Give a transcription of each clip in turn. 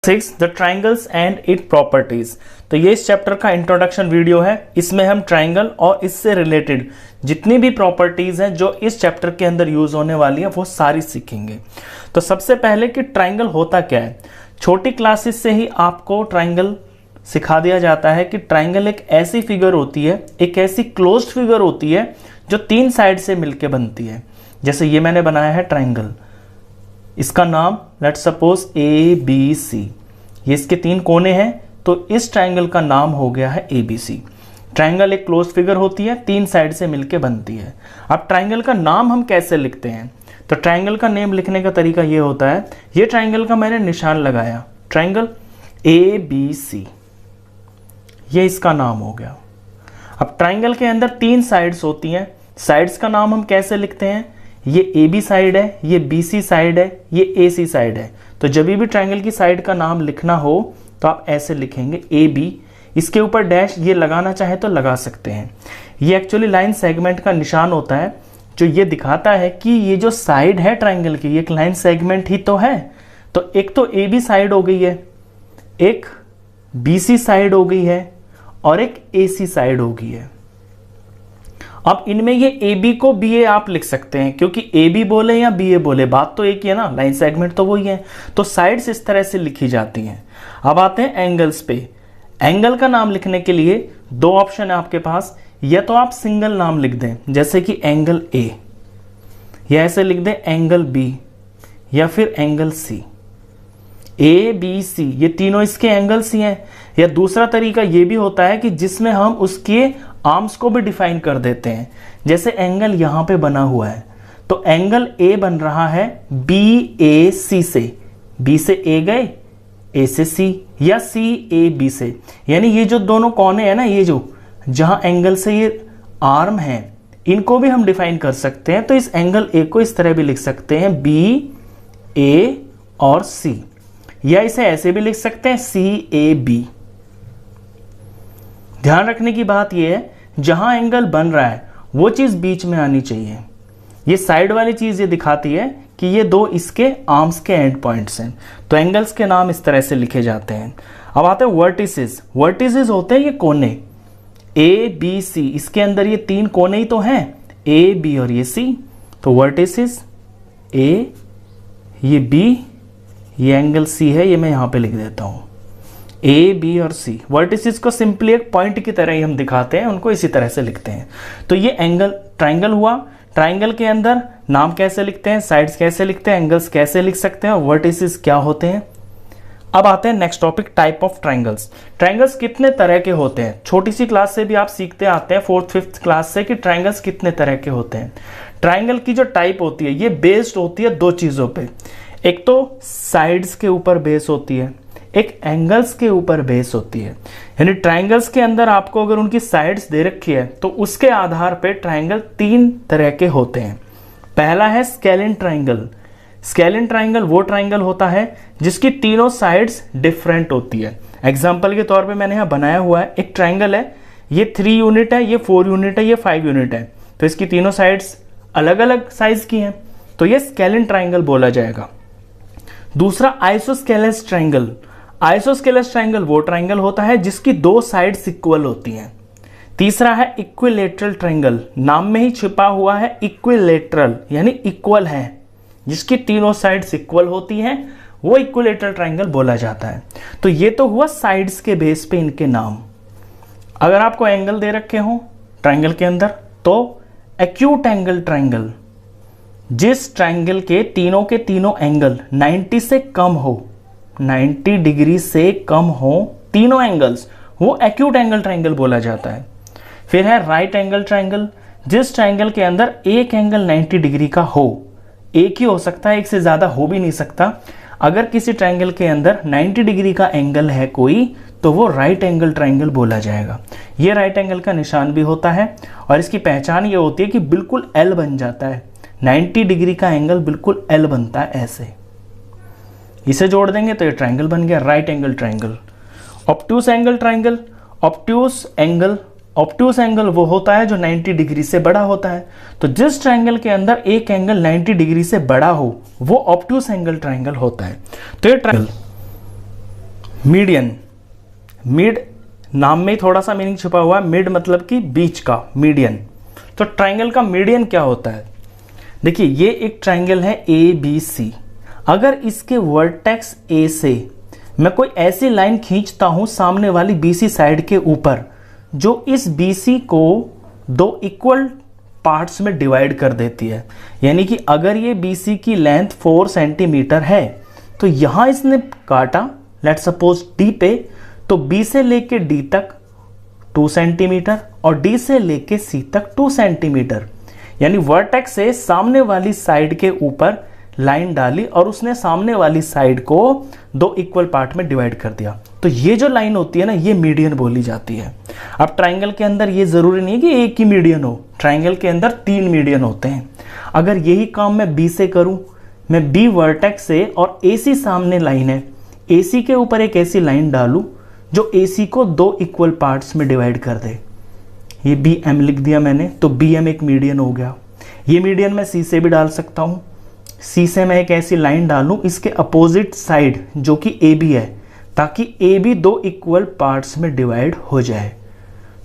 6 the triangles and it properties. तो ये इस चैप्टर का इंट्रोडक्शन वीडियो है। इसमें हम ट्राइंगल और इससे रिलेटेड जितनी भी प्रॉपर्टीज हैं जो इस चैप्टर के अंदर यूज होने वाली है वो सारी सीखेंगे। तो सबसे पहले कि ट्राइंगल होता क्या है। छोटी क्लासेस से ही आपको ट्राइंगल सिखा दिया जाता है कि ट्राइंगल एक ऐसी फिगर होती है, एक ऐसी क्लोज्ड फिगर होती है जो तीन साइड से मिलकर बनती है। जैसे ये मैंने बनाया है ट्राइंगल, इसका नाम let's suppose A B C, ये इसके तीन कोने हैं, तो इस ट्राइंगल का नाम हो गया है ए बी सी। ट्राइंगल एक क्लोज फिगर होती है, तीन साइड से मिलके बनती है। अब ट्राइंगल का नाम हम कैसे लिखते हैं, तो ट्राइंगल का नेम लिखने का तरीका ये होता है, ये ट्राइंगल का मैंने निशान लगाया, ट्राइंगल ए बी सी, ये इसका नाम हो गया। अब ट्राइंगल के अंदर तीन साइड्स होती हैं, साइड्स का नाम हम कैसे लिखते हैं, ये ए बी साइड है, ये बी सी साइड है, ये ए सी साइड है। तो जब भी ट्राइंगल की साइड का नाम लिखना हो तो आप ऐसे लिखेंगे ए बी, इसके ऊपर डैश ये लगाना चाहे तो लगा सकते हैं। ये एक्चुअली लाइन सेगमेंट का निशान होता है जो ये दिखाता है कि ये जो साइड है ट्राइंगल की, ये एक लाइन सेगमेंट ही तो है। तो एक तो ए बी साइड हो गई है, एक बी सी साइड हो गई है और एक ए सी साइड हो गई है। अब इनमें ये ए बी को बी ए आप लिख सकते हैं, क्योंकि ए बी बोले या बी ए बोले बात तो एक ही है ना, लाइन सेगमेंट तो वही है। तो साइड्स इस तरह से लिखी जाती हैं। अब आते हैं एंगल्स पे। एंगल का नाम लिखने के लिए दो ऑप्शन है आपके पास, या तो आप सिंगल नाम लिख दें जैसे कि एंगल ए, या ऐसे लिख दें एंगल बी, या फिर एंगल सी। ए बी सी ये तीनों इसके एंगल्स ही हैं। या दूसरा तरीका ये भी होता है कि जिसमें हम उसके आर्म्स को भी डिफाइन कर देते हैं। जैसे एंगल यहां पे बना हुआ है, तो एंगल ए बन रहा है बी ए सी से, बी से ए गए, ए से सी, या सी ए बी से। यानी ये जो दोनों कोने हैं ना, ये जो जहां एंगल से ये आर्म है, इनको भी हम डिफाइन कर सकते हैं। तो इस एंगल ए को इस तरह भी लिख सकते हैं बी ए और सी, या इसे ऐसे भी लिख सकते हैं सी ए बी। ध्यान रखने की बात यह है, जहां एंगल बन रहा है वो चीज बीच में आनी चाहिए। ये साइड वाली चीज ये दिखाती है कि ये दो इसके आर्म्स के एंड पॉइंट्स हैं। तो एंगल्स के नाम इस तरह से लिखे जाते हैं। अब आते हैं वर्टिसेस। वर्टिसेस होते हैं ये कोने, ए बी सी, इसके अंदर ये तीन कोने ही तो हैं, ए बी और ये सी। तो वर्टिसेस ए, ये बी, ये एंगल सी है, ये मैं यहां पे लिख देता हूं ए बी और सी। वर्टिसेस को सिंपली एक पॉइंट की तरह ही हम दिखाते हैं, उनको इसी तरह से लिखते हैं। तो ये एंगल ट्राइंगल हुआ। ट्राइंगल के अंदर नाम कैसे लिखते हैं, साइड्स कैसे लिखते हैं, एंगल्स कैसे लिख सकते हैं, और वर्टिसेस क्या होते हैं। अब आते हैं next topic, type of triangles. Triangles कितने तरह के होते हैं, छोटी सी क्लास से भी आप सीखते आते हैं, 4th 5th क्लास से, कि ट्राइंगल्स कितने तरह के होते हैं। ट्राइंगल की जो टाइप होती है ये बेस्ड होती है दो चीजों पे, एक तो साइड्स के ऊपर बेस होती है, एक एंगल्स के ऊपर बेस होती है। यानी ट्राइंगल्स के अंदर आपको अगर उनकी साइड्स दे रखी है तो उसके आधार पे ट्राइंगल तीन तरह के होते हैं। पहला है स्केलिन ट्राइंगल। स्केलिन ट्राइंगल वो ट्राइंगल होता है जिसकी तीनों साइड्स डिफरेंट होती है। एग्जांपल के तौर पे मैंने यहाँ बनाया हुआ है, एक ट्राइंगल है, ये 3 यूनिट है, ये 4 यूनिट है, ये 5 यूनिट है, तो इसकी तीनों साइड्स अलग अलग साइज की हैं, तो ये स्केलिन ट्राइंगल बोला जाएगा। दूसरा आइसोस्केलेस ट्राइंगल। आइसोस्केलेस ट्राइंगल वो ट्राइंगल होता है जिसकी दो साइड्स इक्वल होती हैं। तीसरा है इक्विलेटरल ट्राइंगल, नाम में ही छिपा हुआ है इक्विलेटरल, यानी इक्वल है, जिसकी तीनों साइड्स इक्वल होती हैं, वो इक्विलेटरल ट्राइंगल बोला जाता है। तो ये तो हुआ साइड्स के बेस पे इनके नाम। अगर आपको एंगल दे रखे हो ट्राइंगल के अंदर, तो एक्यूट एंगल ट्राइंगल, जिस ट्राइंगल के तीनों एंगल 90 से कम हो, 90 डिग्री से कम हो तीनों एंगल्स, वो एक्यूट एंगल ट्राइंगल बोला जाता है। फिर है राइट एंगल ट्राइंगल, जिस ट्राइंगल के अंदर एक एंगल 90 डिग्री का हो, एक ही हो सकता है, एक से ज्यादा हो भी नहीं सकता। अगर किसी ट्राइंगल के अंदर 90 डिग्री का एंगल है कोई, तो वो राइट एंगल ट्राइंगल बोला जाएगा। ये राइट एंगल का निशान भी होता है, और इसकी पहचान ये होती है कि बिल्कुल एल बन जाता है, 90 डिग्री का एंगल बिल्कुल एल बनता है ऐसे, इसे जोड़ देंगे तो ये ट्राइंगल बन गया right angle triangle. Obtuse angle triangle. Obtuse angle वो होता है जो 90 डिग्री से बड़ा होता है। तो जिस ट्राइंगल के अंदर एक एंगल 90 डिग्री से बड़ा हो वो ऑब्ट्यूस एंगल ट्राइंगल होता है। तो ये ट्राइंगल मीडियन, मिड नाम में ही थोड़ा सा मीनिंग छुपा हुआ है, मिड मतलब कि बीच का, मीडियन। तो ट्राइंगल का मीडियन क्या होता है? देखिए ये एक ट्राइंगल है ए बी सी, अगर इसके वर्टेक्स ए से मैं कोई ऐसी लाइन खींचता हूं सामने वाली बीसी साइड के ऊपर जो इस बीसी को दो इक्वल पार्ट्स में डिवाइड कर देती है, यानी कि अगर ये बीसी की लेंथ 4 सेंटीमीटर है तो यहां इसने काटा लेट्स सपोज डी पे, तो बी से लेके डी तक 2 सेंटीमीटर और डी से लेके सी तक 2 सेंटीमीटर, यानी वर्टेक्स से सामने वाली साइड के ऊपर लाइन डाली और उसने सामने वाली साइड को दो इक्वल पार्ट में डिवाइड कर दिया। तो ये जो लाइन होती है ना, ये मीडियन बोली जाती है। अब ट्राइंगल के अंदर ये जरूरी नहीं है कि एक ही मीडियन हो, ट्राइंगल के अंदर 3 मीडियन होते हैं। अगर यही काम मैं बी से करूं, मैं बी वर्टेक्स से और एसी सामने लाइन है, एसी के ऊपर एक ऐसी लाइन डालूं जो एसी को दो इक्वल पार्ट्स में डिवाइड कर दे, ये बी एम लिख दिया मैंने, तो बी एम एक मीडियन हो गया। ये मीडियन मैं सी से भी डाल सकता हूं, सी से मैं एक ऐसी लाइन डालूं इसके अपोजिट साइड जो कि ए बी है, ताकि ए बी दो इक्वल पार्ट्स में डिवाइड हो जाए।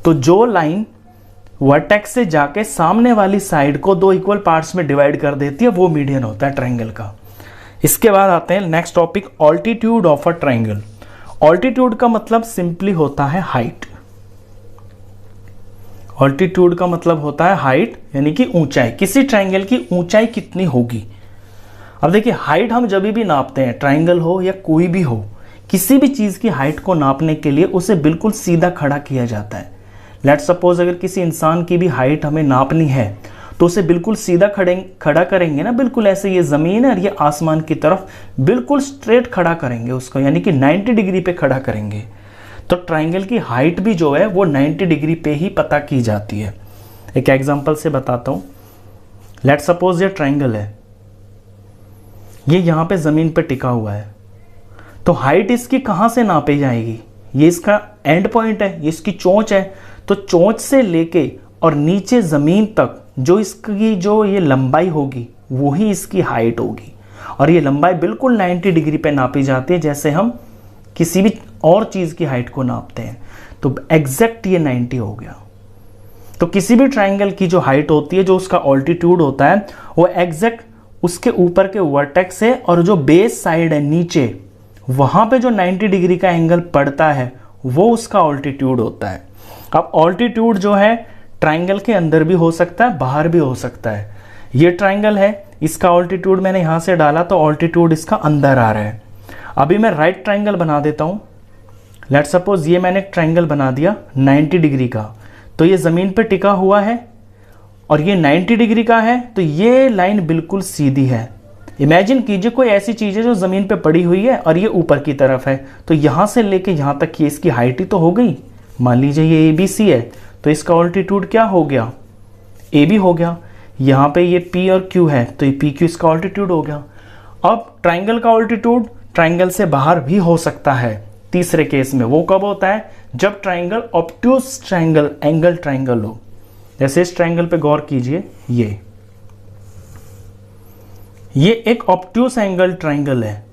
तो जो लाइन वर्टेक्स से जाके सामने वाली साइड को दो इक्वल पार्ट्स में डिवाइड कर देती है वो मीडियन होता है ट्राइंगल का। इसके बाद आते हैं next topic, altitude of a triangle. Altitude का मतलब सिंपली होता है हाइट। ऑल्टीट्यूड का मतलब होता है हाइट, यानी कि ऊंचाई, किसी ट्राइंगल की ऊंचाई कितनी होगी। अब देखिए हाइट हम जब भी नापते हैं, ट्राइंगल हो या कोई भी हो, किसी भी चीज की हाइट को नापने के लिए उसे बिल्कुल सीधा खड़ा किया जाता है। लेट्स सपोज अगर किसी इंसान की भी हाइट हमें नापनी है तो उसे बिल्कुल सीधा खड़ा करेंगे ना, बिल्कुल ऐसे ये जमीन है और ये आसमान की तरफ बिल्कुल स्ट्रेट खड़ा करेंगे उसको, यानी कि 90 डिग्री पे खड़ा करेंगे। तो ट्राइंगल की हाइट भी जो है वो 90 डिग्री पे ही पता की जाती है। एक एग्जांपल से बताता हूं, लेट्स सपोज ये ट्राइंगल है, ये यहां पे जमीन पे टिका हुआ है, तो हाइट इसकी कहां से नापी जाएगी? ये इसका एंड पॉइंट है, ये इसकी चोंच है, तो चोंच से लेके और नीचे जमीन तक जो इसकी जो ये लंबाई होगी वो ही इसकी हाइट होगी। और ये लंबाई बिल्कुल 90 डिग्री पे नापी जाती है, जैसे हम किसी भी और चीज की हाइट को नापते हैं। तो एग्जैक्ट ये 90 हो गया। तो किसी भी ट्राइंगल की जो हाइट होती है, जो उसका ऑल्टीट्यूड होता है, वो एग्जैक्ट उसके ऊपर के वर्टेक्स से और जो बेस साइड है नीचे, वहां पे जो 90 डिग्री का एंगल पड़ता है वो उसका ऑल्टीट्यूड होता है। अब ऑल्टीट्यूड जो है ट्राइंगल के अंदर भी हो सकता है, बाहर भी हो सकता है। ये ट्राइंगल है, इसका ऑल्टीट्यूड मैंने यहां से डाला तो ऑल्टीट्यूड इसका अंदर आ रहा है। अभी मैं राइट ट्राइंगल बना देता हूं। लेट्स सपोज ये मैंने एक ट्राइंगल बना दिया 90 डिग्री का, तो ये जमीन पे टिका हुआ है और ये 90 डिग्री का है, तो ये लाइन बिल्कुल सीधी है। इमेजिन कीजिए कोई ऐसी चीज है जो जमीन पे पड़ी हुई है और ये ऊपर की तरफ है, तो यहां से लेके यहां तक की इसकी हाइट ही तो हो गई। मान लीजिए ये ABC है, तो इसका ऑल्टीट्यूड क्या हो गया? AB हो गया। यहां पे ये P और Q है, तो ये PQ इसका ऑल्टीट्यूड हो गया। अब ट्राइंगल का ऑल्टीट्यूड ट्राइंगल से बाहर भी हो सकता है। तीसरे केस में वो कब होता है? जब triangle obtuse triangle, angle triangle हो। जैसे इस ट्राइंगल पे गौर कीजिए, ये एक ऑब्ट्यूस एंगल ट्राइंगल है,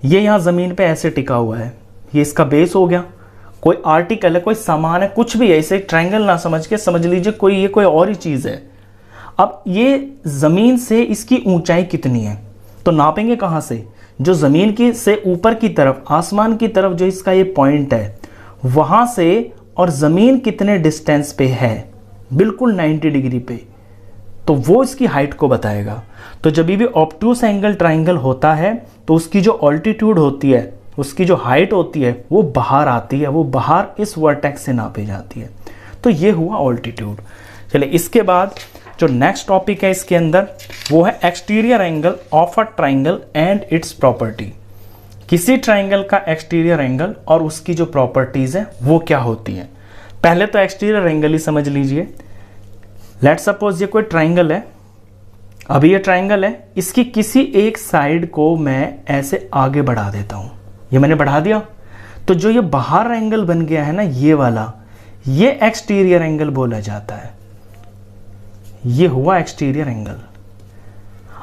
ये यहां जमीन पे ऐसे टिका हुआ है, ये इसका बेस हो गया। कोई आर्टिकल है, कोई सामान है, कुछ भी है, इसे ट्राइंगल ना समझ के समझ लीजिए ये कोई और ही चीज है। अब ये जमीन से इसकी ऊंचाई कितनी है, तो नापेंगे कहां से? जो जमीन की से ऊपर की तरफ, आसमान की तरफ जो इसका ये पॉइंट है, वहां से और जमीन कितने डिस्टेंस पे है, बिल्कुल 90 डिग्री पे, तो वो इसकी हाइट को बताएगा। तो जब भी ऑब्ट्यूस एंगल ट्राइंगल होता है तो उसकी जो ऑल्टीट्यूड होती है, उसकी जो हाइट होती है, वो बाहर आती है, वो बाहर इस वर्टेक्स से नापी जाती है। तो ये हुआ ऑल्टीट्यूड। चलिए इसके बाद जो नेक्स्ट टॉपिक है इसके अंदर, वो है exterior angle of a triangle and it's property. किसी ट्राइंगल का एक्सटीरियर एंगल और उसकी जो प्रॉपर्टीज है वो क्या होती है। पहले तो एक्सटीरियर एंगल ही समझ लीजिए। लेट्स सपोज ये कोई ट्राइंगल है, अभी ये ट्राइंगल है, इसकी किसी एक साइड को मैं ऐसे आगे बढ़ा देता हूं, ये मैंने बढ़ा दिया, तो जो ये बाहर एंगल बन गया है ना, ये वाला, ये एक्सटीरियर एंगल बोला जाता है। ये हुआ एक्सटीरियर एंगल।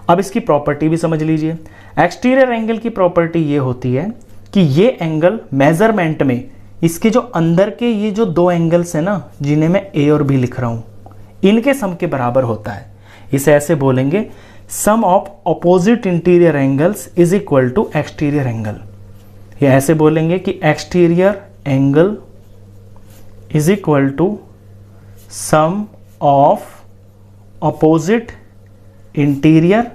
अब इसकी प्रॉपर्टी भी समझ लीजिए। एक्सटीरियर एंगल की प्रॉपर्टी ये होती है कि ये एंगल मेजरमेंट में इसके जो अंदर के ये जो दो एंगल्स हैं ना, जिन्हें मैं ए और बी लिख रहा हूं, इनके सम के बराबर होता है। इसे ऐसे बोलेंगे, sum of opposite interior angles is equal to exterior angle. ये ऐसे बोलेंगे कि exterior angle is equal to sum of opposite interior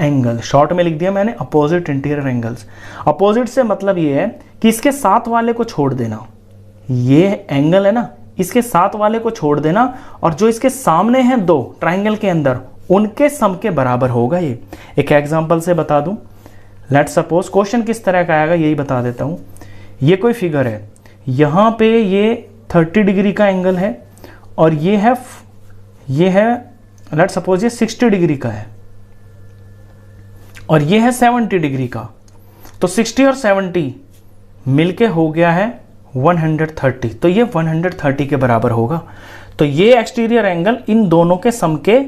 angle. Short में लिख दिया मैंने अपोजिट इंटीरियर एंगल्स। अपोजिट से मतलब ये है कि इसके साथ वाले को छोड़ देना, ये एंगल है ना, इसके साथ वाले को छोड़ देना, और जो इसके सामने हैं दो ट्राइंगल के अंदर, उनके सम के बराबर होगा ये। एक एग्जांपल से बता दूं, लेट्स सपोज क्वेश्चन किस तरह का आएगा यही बता देता हूं। ये कोई फिगर है, यहां पे ये 30 डिग्री का एंगल है और ये है लेट्स सपोज ये 60 डिग्री का है और ये है 70 डिग्री का। तो 60 और 70 मिलके हो गया है 130, तो ये 130 के बराबर होगा। तो ये एक्सटीरियर एंगल इन दोनों के सम के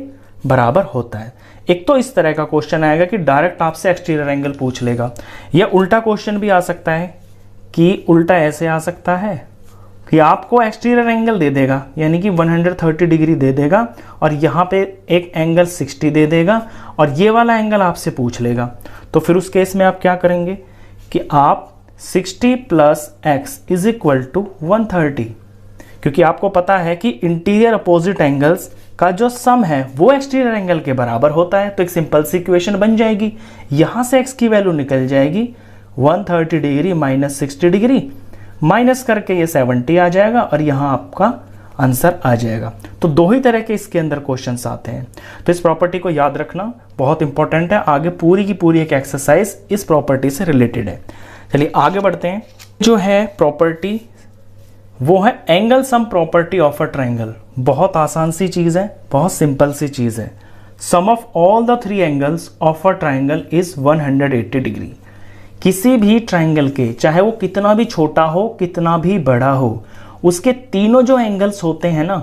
बराबर होता है। एक तो इस तरह का क्वेश्चन आएगा कि डायरेक्ट आपसे एक्सटीरियर एंगल पूछ लेगा, या उल्टा क्वेश्चन भी आ सकता है कि उल्टा ऐसे आ सकता है कि आपको एक्सटीरियर एंगल दे देगा, यानी कि 130 डिग्री दे देगा, और यहाँ पे एक एंगल 60 दे देगा और ये वाला एंगल आपसे पूछ लेगा। तो फिर उस केस में आप क्या करेंगे कि आप 60 plus x is equal to 130, क्योंकि आपको पता है कि इंटीरियर अपोजिट एंगल्स का जो सम है वो एक्सटीरियर एंगल के बराबर होता है। तो एक सिंपल सी इक्वेशन बन जाएगी, यहां से एक्स की वैल्यू निकल जाएगी 130 डिग्री माइनस 60 डिग्री, माइनस करके ये 70 आ जाएगा और यहां आपका आंसर आ जाएगा। तो दो ही तरह के इसके अंदर क्वेश्चंस आते हैं। तो इस प्रॉपर्टी को याद रखना बहुत इंपॉर्टेंट है, आगे पूरी की पूरी एक एक्सरसाइज इस प्रॉपर्टी से रिलेटेड है। चलिए आगे बढ़ते हैं। जो है प्रॉपर्टी वो है angle sum property of a triangle. बहुत आसान सी चीज है, बहुत सिंपल सी चीज है। Sum of all the three angles of a triangle is 180 degree. किसी भी ट्राइंगल के, चाहे वो कितना भी छोटा हो कितना भी बड़ा हो, उसके तीनों जो एंगल्स होते हैं ना,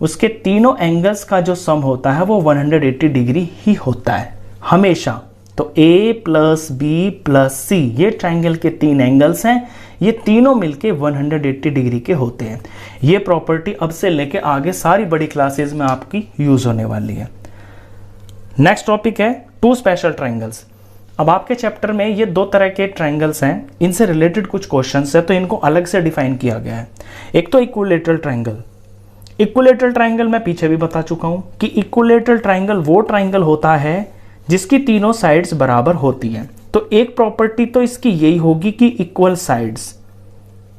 उसके तीनों एंगल्स का जो सम होता है वो 180 डिग्री ही होता है हमेशा। तो A प्लस बी प्लस सी, ये ट्राइंगल के तीन एंगल्स हैं, ये तीनों मिलके 180 डिग्री के होते हैं। ये प्रॉपर्टी अब से लेके आगे सारी बड़ी क्लासेस में आपकी यूज होने वाली है। नेक्स्ट टॉपिक है टू स्पेशल ट्राइंगल्स। अब आपके चैप्टर में ये दो तरह के ट्राइंगल्स हैं, इनसे रिलेटेड कुछ क्वेश्चंस है, तो इनको अलग से डिफाइन किया गया है। एक तो इक्विलेटरल ट्राइंगल। इक्विलेटरल ट्राइंगल मैं पीछे भी बता चुका हूं कि इक्विलेटरल ट्राइंगल वो ट्राइंगल होता है जिसकी तीनों साइड्स बराबर होती हैं। तो एक प्रॉपर्टी तो इसकी यही होगी कि इक्वल साइड्स,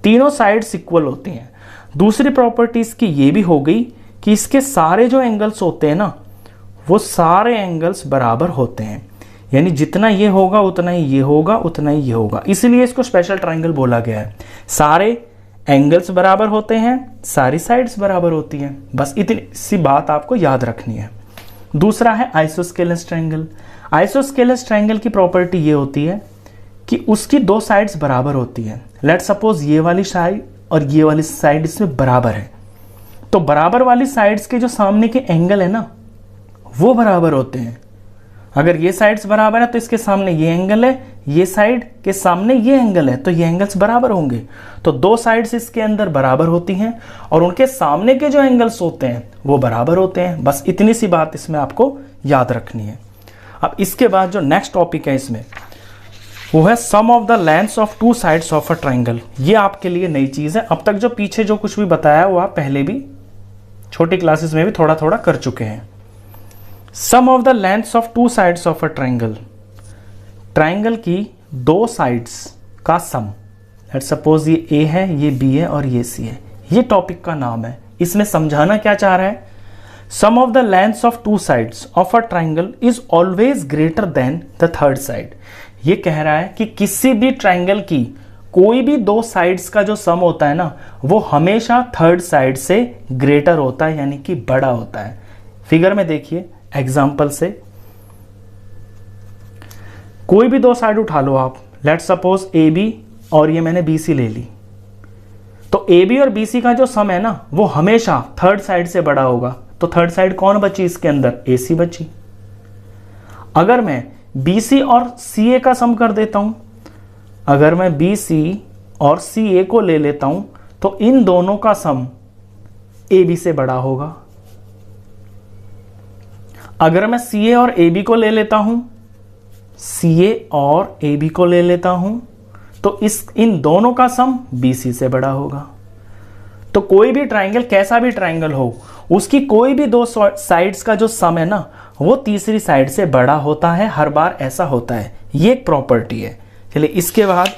तीनों साइड्स इक्वल होती हैं। दूसरी प्रॉपर्टी इसकी ये भी हो गई कि इसके सारे जो एंगल्स होते हैं ना, वो सारे एंगल्स बराबर होते हैं, यानी जितना ये होगा उतना ही ये होगा, उतना ही ये होगा। इसीलिए इसको स्पेशल ट्राइंगल बोला गया है। सारे एंगल्स बराबर होते हैं, सारी साइड्स बराबर होती हैं, बस इतनी सी बात आपको याद रखनी है। दूसरा है आइसोस्केलस ट्राइंगल। आइसोस्केलस ट्राइंगल की प्रॉपर्टी ये होती है कि उसकी दो साइड्स बराबर होती है। लेट्स सपोज ये वाली साइड और ये वाली साइड इसमें बराबर है, तो बराबर वाली साइड्स के जो सामने के एंगल है ना, वो बराबर होते हैं। अगर ये साइड्स बराबर है तो इसके सामने ये एंगल है, ये साइड के सामने ये एंगल है, तो ये एंगल्स बराबर होंगे। तो दो साइड्स इसके अंदर बराबर होती हैं और उनके सामने के जो एंगल्स होते हैं वो बराबर होते हैं। बस इतनी सी बात इसमें आपको याद रखनी है। अब इसके बाद जो नेक्स्ट टॉपिक है इसमें वो है sum of the lengths of two sides of a triangle. ये आपके लिए नई चीज है। अब तक जो पीछे जो कुछ भी बताया वो आप पहले भी छोटी क्लासेस में भी थोड़ा थोड़ा कर चुके हैं। Sum of the lengths of two sides of a triangle, triangle की दो साइड्स का सम। लेट्स सपोज ये ए है, ये बी है और ये सी है, ये टॉपिक का नाम है। इसमें समझाना क्या चाह रहा है, sum of the lengths of two sides of a triangle is always greater than the third side. ये कह रहा है कि किसी भी ट्राइंगल की कोई भी दो साइड्स का जो सम होता है ना, वो हमेशा थर्ड साइड से ग्रेटर होता है, यानी कि बड़ा होता है। फिगर में देखिए एग्जाम्पल से, कोई भी दो साइड उठा लो आप। लेट्स सपोज ए बी और ये मैंने बी सी ले ली, तो ए बी और बी सी का जो सम है ना, वो हमेशा थर्ड साइड से बड़ा होगा। तो थर्ड साइड कौन बची इसके अंदर, ए सी बची। अगर मैं बी सी और सी ए का सम कर देता हूं, तो ये क्या हो जाएगा, ए बी और सी ए का सम हो जाएगा। तो ये क्या हो जाएगा, थर्ड साइड से बड़ा होगा। तो थर्ड साइड कौन बची इसके अंदर, ए सी बची। अगर मैं बी सी और सी ए का सम कर देता हूं, तो ये क्या हो जाएगा, ए सी और सी ए का सम हो जाएगा। अगर मैं अगर मैं BC और CA को ले लेता हूं तो इन दोनों का सम AB से बड़ा होगा। अगर मैं CA और AB को ले लेता हूं, CA और AB को ले लेता हूं तो इन दोनों का सम BC से बड़ा होगा। तो कोई भी ट्राइंगल, कैसा भी ट्राइंगल हो, उसकी कोई भी दो साइड्स का जो सम है ना, वो तीसरी साइड से बड़ा होता है। हर बार ऐसा होता है, ये एक प्रॉपर्टी है। चलिए इसके बाद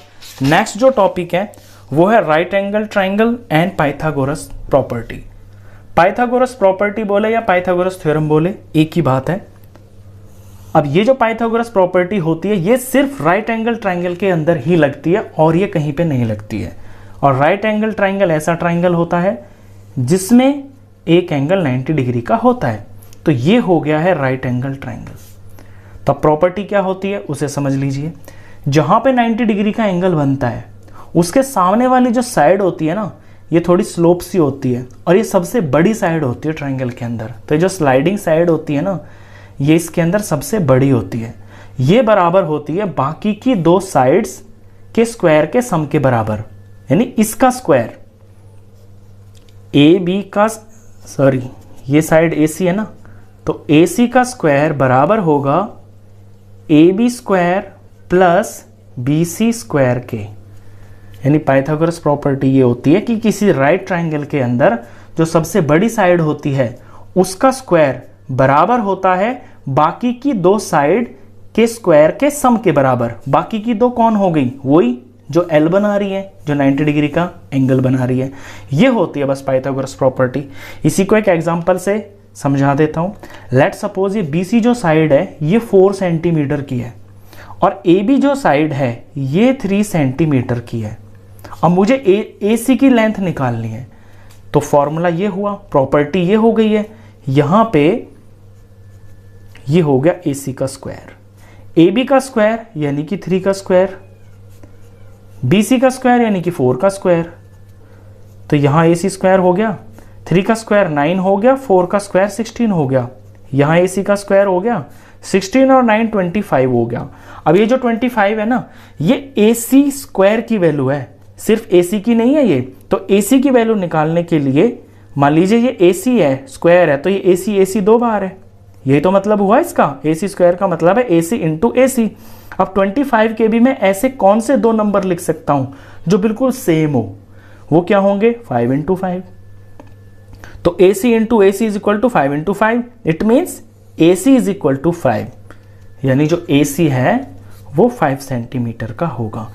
नेक्स्ट जो टॉपिक है वो है right angle triangle and Pythagoras property. Pythagoras property बोले या पाइथागोरस थ्योरम बोले, एक ही बात है। अब ये जो पाइथागोरस प्रॉपर्टी होती है ये सिर्फ राइट एंगल ट्राइंगल के अंदर ही लगती है और ये कहीं पे नहीं लगती है। और राइट एंगल ट्राइंगल ऐसा ट्राइंगल होता है जिसमें एक एंगल 90 डिग्री का होता है। तो ये हो गया है राइट एंगल ट्राइंगल। तो प्रॉपर्टी क्या होती है उसे समझ लीजिए। जहां पे 90 डिग्री का एंगल बनता है उसके सामने वाली जो साइड होती है ना, ये थोड़ी स्लोप सी होती है और ये सबसे बड़ी साइड होती है ट्राइंगल के अंदर। तो जो स्लाइडिंग साइड होती है ना, ये इसके अंदर सबसे बड़ी होती है। ये बराबर होती है बाकी की दो साइड्स के स्क्वायर के सम के बराबर, यानी इसका स्क्वायर ये साइड AC है ना, तो AC का स्क्वायर बराबर होगा AB square plus BC square के। यानी पाइथागोरस प्रॉपर्टी ये होती है कि किसी राइट ट्राइंगल के अंदर जो सबसे बड़ी साइड होती है उसका स्क्वायर बराबर होता है बाकी की दो साइड के स्क्वायर के सम के बराबर। बाकी की दो कौन हो गई? वही जो L बना रही है, जो 90 डिग्री का एंगल बना रही है। ये होती है बस पाइथागोरस प्रॉपर्टी। इसी को एक एग्जांपल से समझा देता हूं। लेट सपोज ये BC जो साइड है ये 4 सेंटीमीटर की है और AB जो साइड है ये 3 सेंटीमीटर की है। अब मुझे AC की लेंथ निकालनी है, तो फॉर्मूला ये हुआ, प्रॉपर्टी ये हो गई है। यहां पे ये हो गया AC का स्क्वायर, AB का स्क्वायर यानी कि 3 का स्क्वायर, BC का स्क्वायर यानी कि 4 का स्क्वायर। तो यहां AC स्क्वायर हो गया, 3 का स्क्वायर 9 हो गया, 4 का स्क्वायर 16 हो गया। यहां AC का स्क्वायर हो गया 16 और 9 25 हो गया। अब ये जो 25 है ना, ये AC स्क्वायर की वैल्यू है, सिर्फ AC की नहीं है ये। तो AC की वैल्यू निकालने के लिए मान लीजिए ये AC है, स्क्वायर है, तो ये AC दो बार है। यही तो मतलब हुआ इसका। AC स्क्वायर का मतलब है AC इंटू AC। अब 25 के भी मैं ऐसे कौन से दो नंबर लिख सकता हूं जो बिल्कुल सेम हो? वो क्या होंगे? 5 इंटू 5। तो AC into AC is equal to 5 into 5। It means AC is equal to 5, यानी जो AC है वो 5 सेंटीमीटर का होगा।